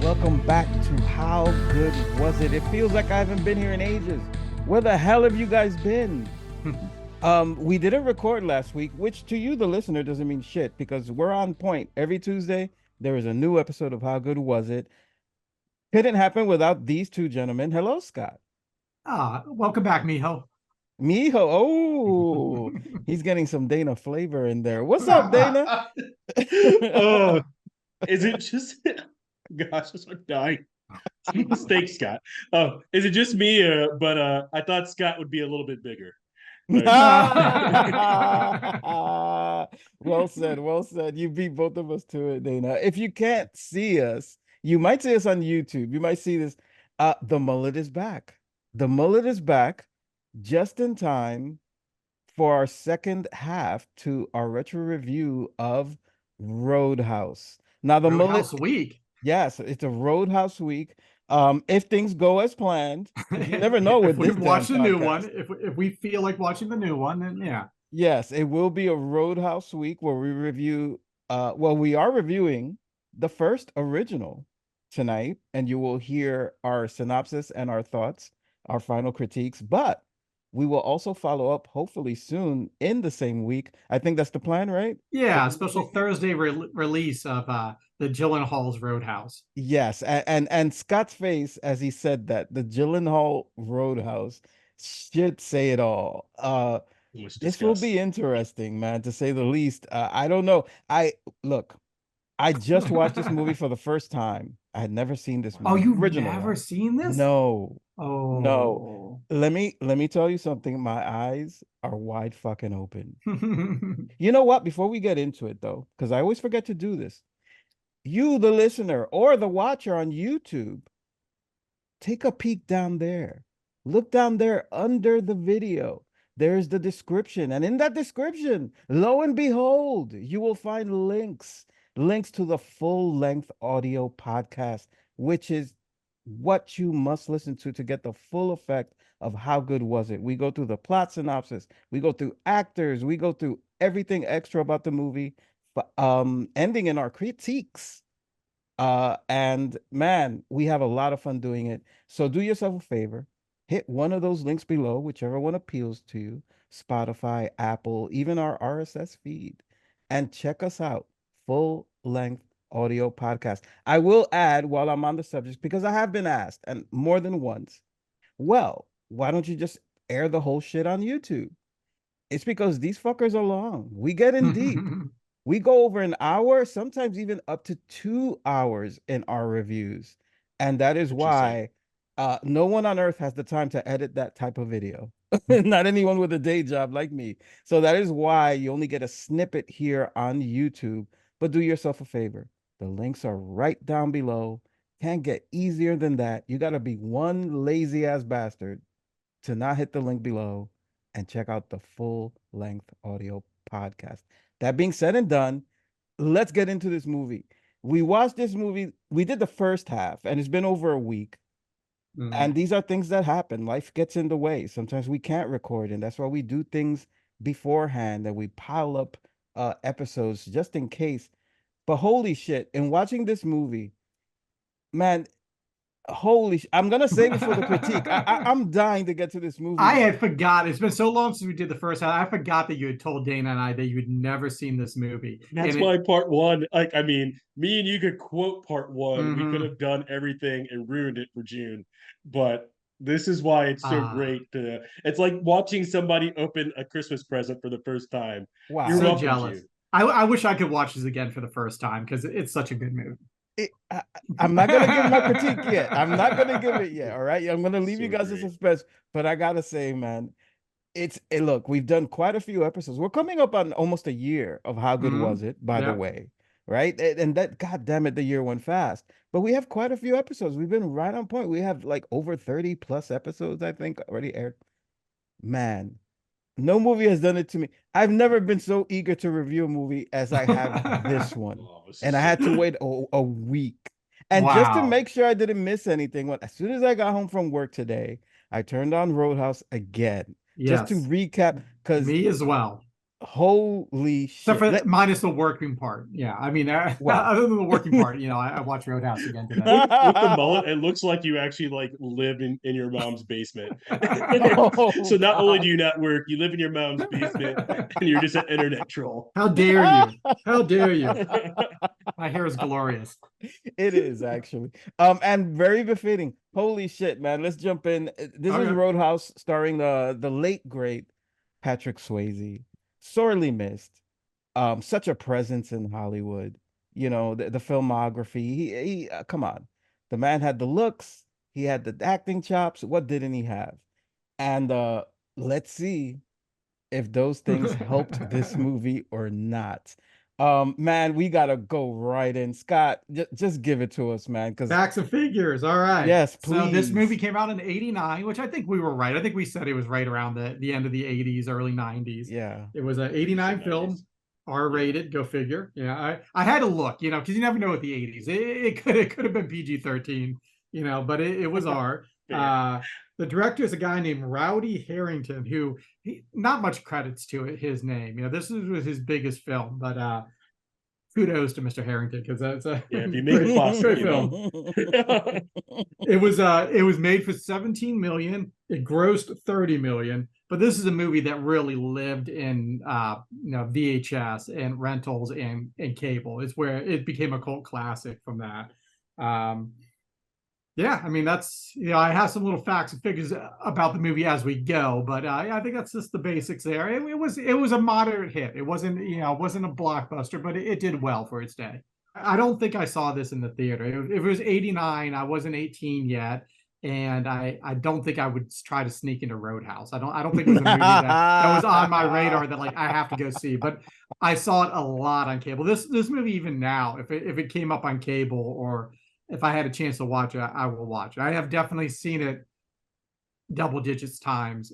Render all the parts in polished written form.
Welcome back to How Good Was It? It feels like I haven't been here in ages. Where the hell have you guys been? We didn't record last week, which to you, the listener, doesn't mean shit because we're on point. Every Tuesday, there is a new episode of How Good Was It? Couldn't happen without these two gentlemen. Hello, Scott. Welcome back, Mijo. Mijo. Oh, he's getting some Dana flavor in there. What's up, Dana? Oh, is it just gosh, I'm dying. Mistake, Scott. Oh, is it just me? But I thought Scott would be a little bit bigger. Well said, well said. You beat both of us to it, Dana. If you can't see us, you might see us on YouTube. You might see this. The mullet is back. The mullet is back just in time for our second half to our retro review of Roadhouse. Now the Roadhouse mullet week. Yes, it's a Roadhouse week. If things go as planned, you never know with if we this watch the damn new podcast. one, if we feel like watching the new one, then yeah. Yes, it will be a Roadhouse week where we review well, we are reviewing the first original tonight, and you will hear our synopsis and our thoughts, our final critiques, but we will also follow up hopefully soon in the same week. I think that's the plan, right? Yeah, special Thursday release of the Gyllenhaal's Roadhouse. Yes, and Scott's face as he said that the Gyllenhaal Roadhouse should say it all. This will be interesting, man, to say the least. I don't know. I just watched this movie for the first time. I had never seen this movie. Oh, you've original never one. seen this? No. Oh No. Let me tell you something. My eyes are wide fucking open. You know what? Before we get into it though, because I always forget to do this. You, the listener or the watcher on YouTube, take a peek down there. Look down there under the video. There's the description. And in that description, lo and behold, you will find links to the full-length audio podcast, which is what you must listen to get the full effect of How Good Was It. We go through the plot synopsis. We go through actors. We go through everything extra about the movie, ending in our critiques. And man, we have a lot of fun doing it. So do yourself a favor, hit one of those links below, whichever one appeals to you, Spotify, Apple, even our RSS feed, and check us out. Full length audio podcast. I will add while I'm on the subject, because I have been asked and more than once, well, why don't you just air the whole shit on YouTube? It's because these fuckers are long. We get in deep. We go over an hour, sometimes even up to 2 hours in our reviews. And that is why no one on earth has the time to edit that type of video. Not anyone with a day job like me. So that is why you only get a snippet here on YouTube. But do yourself a favor. The links are right down below. Can't get easier than that. You got to be one lazy ass bastard to not hit the link below and check out the full length audio podcast. That being said and done, let's get into this movie. We watched this movie. We did the first half, and it's been over a week. And these are things that happen. Life gets in the way. Sometimes we can't record, and that's why we do things beforehand, and we pile up episodes just in case. But holy shit, in watching this movie, man, I'm gonna save it for the critique. I'm dying to get to this movie. I had forgot. It's been so long since we did the first half. I forgot that you had told Dana and I that you had never seen this movie. That's why part one, like, I mean, me and you could quote part one. We could have done everything and ruined it for June. But this is why it's so great. It's like watching somebody open a Christmas present for the first time. Wow. You're so welcome, jealous. June. I wish I could watch this again for the first time because it's such a good movie. I'm not gonna give my critique yet. I'm not gonna give it yet. All right, I'm gonna leave you guys in suspense. But I gotta say, man, look. We've done quite a few episodes. We're coming up on almost a year of How Good Was It, by the way, right? And that, god damn it, the year went fast. But we have quite a few episodes. We've been right on point. We have like over 30 plus episodes, I think, already aired. Man, no movie has done it to me. I've never been so eager to review a movie as I have this one. And I had to wait a week. And just to make sure I didn't miss anything, as soon as I got home from work today, I turned on Roadhouse again. Just to recap. Me as well. Holy Except shit. for minus the working part. Yeah, I mean, Wow. other than the working part, I watched Roadhouse again today. With the mullet, it looks like you actually like live in your mom's basement. Oh, So not only God. do you not work, you live in your mom's basement, and you're just an internet troll. How dare you? How dare you? My hair is glorious. It is actually. And very befitting. Holy shit, man. Let's jump in. This is Okay. Roadhouse starring the late great Patrick Swayze. Sorely missed. Such a presence in Hollywood. The filmography. He come on. The man had the looks, he had the acting chops. What didn't he have? And let's see if those things helped this movie or not. Man, we gotta go right in. Scott, just give it to us, man. Because Facts and figures. All right. yes, So this movie please. came out in '89, which I think we were right. I think we said it was right around the end of the '80s, early '90s. Yeah. It was an '89 film, R-rated. Go figure. Yeah, I had to look, because you never know with the '80s. It could have been PG-13, but it was R. The director is a guy named Rowdy Harrington, who not much credits to his name. This was his biggest film, but kudos to Mr. Harrington, because that's a if you make plastic, film. It was made for 17 million. It grossed 30 million. But this is a movie that really lived in VHS and rentals and cable. It's where it became a cult classic from that. Yeah, I mean, that's, I have some little facts and figures about the movie as we go, but I think that's just the basics there. It was a moderate hit. It wasn't a blockbuster, but it did well for its day. I don't think I saw this in the theater. It was '89. I wasn't 18 yet, and I don't think I would try to sneak into Roadhouse. I don't think it was a movie that was on my radar that like I have to go see. But I saw it a lot on cable. This movie, even now, if it came up on cable, or if I had a chance to watch it, I will watch it. I have definitely seen it double-digit times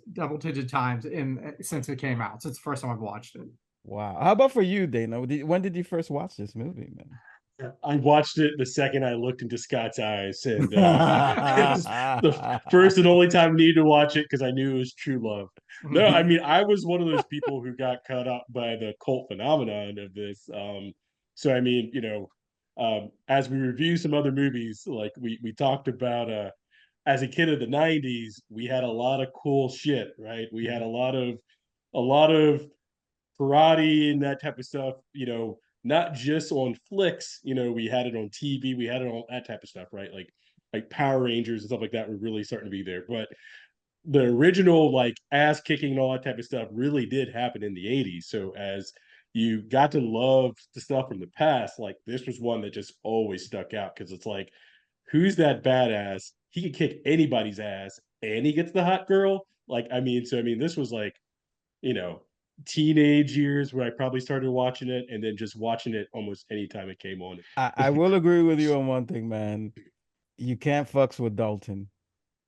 since it came out, since the first time I've watched it. Wow. How about for you, Dana? When did you first watch this movie, man? I watched it the second I looked into Scott's eyes, and it's the first and only time I needed to watch it because I knew it was true love. No, I mean, I was one of those people who got caught up by the cult phenomenon of this. So I mean, as we review some other movies, like we talked about, as a kid of the '90s, we had a lot of cool shit, right? We had a lot of karate and that type of stuff, not just on flicks, we had it on TV, we had it on that type of stuff, right? Like Power Rangers and stuff like that were really starting to be there. But the original like ass kicking and all that type of stuff really did happen in the '80s. So as you got to love the stuff from the past, like this was one that just always stuck out because it's like, who's that badass? He can kick anybody's ass and he gets the hot girl. Like, this was like, you know, teenage years where I probably started watching it and then just watching it almost anytime it came on. I will agree with you on one thing, man. You can't fucks with Dalton.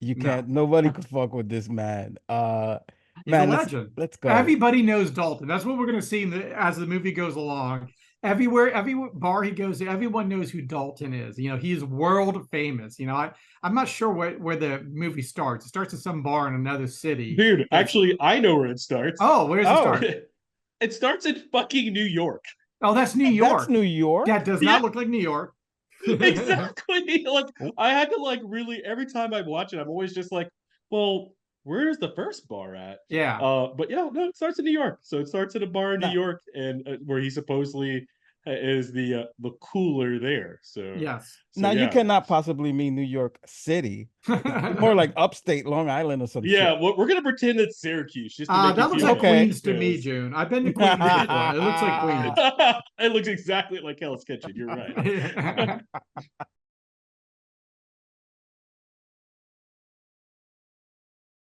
You can't. No. Nobody could fuck with this man. He's Man, a legend. let's go. Everybody knows Dalton. That's what we're going to see as the movie goes along. Everywhere, every bar he goes to, everyone knows who Dalton is. He's world famous. I'm not sure where the movie starts. It starts at some bar in another city. Dude, actually, I know where it starts. Oh, where does it start? It starts in fucking New York. Oh, that's New York. That's New York. That does not look like New York. Exactly. Like, I had to like really, every time I watch it, I'm always just like, well, where's the first bar at? Yeah. But yeah, no, it starts in New York. So it starts at a bar in New York, and where he supposedly is the cooler there. So yes. Now you cannot possibly mean New York City. It's more like upstate Long Island or something. Yeah, we're gonna pretend it's Syracuse. Just to make that looks like okay. Queens to me, June. I've been to Queens before. It looks like Queens. It looks exactly like Hell's Kitchen. You're right.